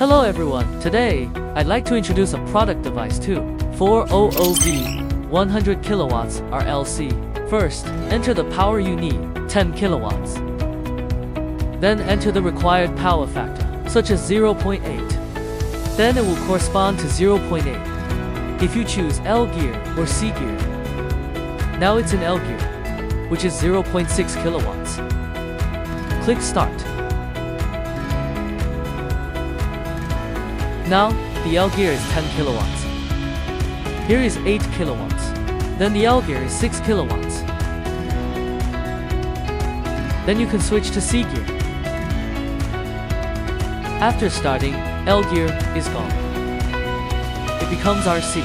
Hello everyone, today, I'd like to introduce a product device too. 400V, 100 kilowatts RLC. First, enter the power you need, 10 kilowatts. Then enter the required power factor, such as 0.8. Then it will correspond to 0.8. If you choose L gear or C gear. Now it's in L gear, which is 0.6 kilowatts. Click Start. Now, the L gear is 10 kilowatts. Here is 8 kilowatts. Then the L gear is 6 kilowatts. Then you can switch to C gear. After starting, L gear is gone. It becomes RC.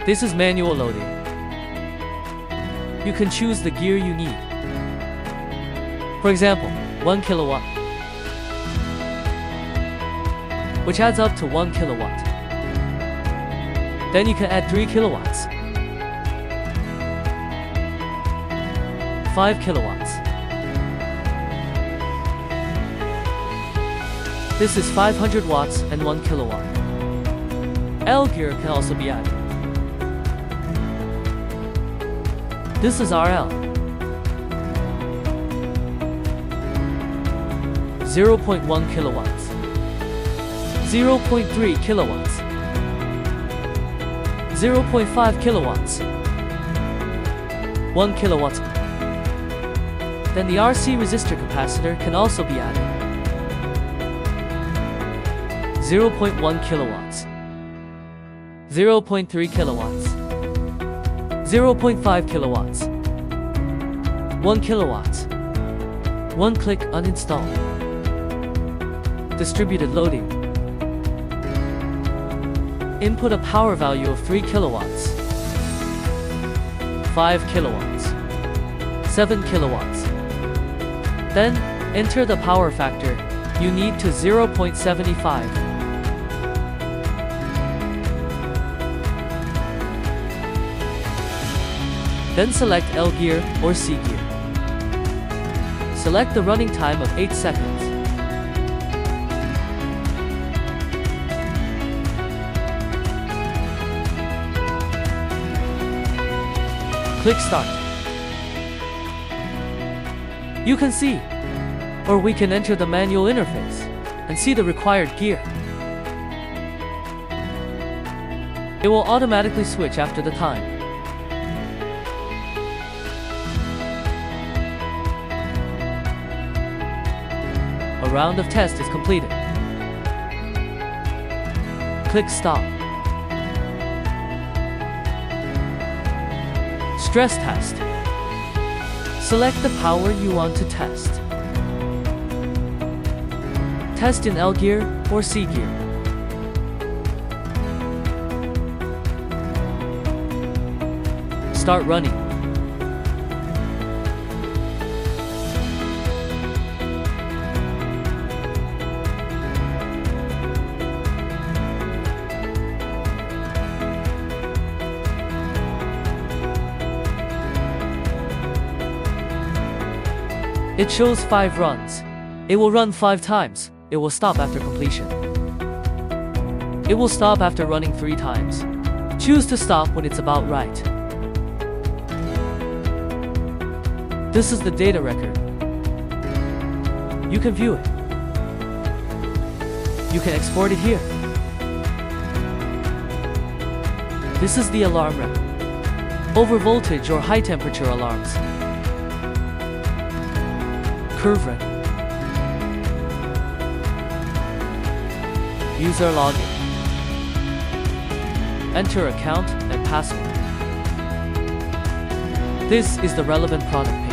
This is manual loading. You can choose the gear you need. For example, 1 kilowatt, which adds up to 1 kilowatt. Then you can add 3 kilowatts, 5 kilowatts. This is 500 watts and 1 kilowatt. L gear can also be added. This is RL. 0.1 kilowatts, 0.3 kilowatts, 0.5 kilowatts, 1 kilowatts. Then the RC resistor capacitor can also be added. 0.1 kilowatts, 0.3 kilowatts, 0.5 kilowatts, 1 kilowatt. One click uninstall. Distributed loading. Input a power value of 3 kilowatts, 5 kilowatts, 7 kilowatts. Then, enter the power factor you need to 0.75. Then select L gear or C gear. Select the running time of 8 seconds. Click Start. You can see, or we can enter the manual interface and see the required gear. It will automatically switch after the time. A round of test is completed. Click Stop. Stress test. Select the power you want to test. Test in L gear or C gear. Start running. It shows 5 runs. It will run 5 times. It will stop after completion. It will stop after running 3 times. Choose to stop when it's about right. This is the data record. You can view it. You can export it here. This is the alarm record. Over voltage or high temperature alarms. Curve record. User login. Enter account and password. This is the relevant product.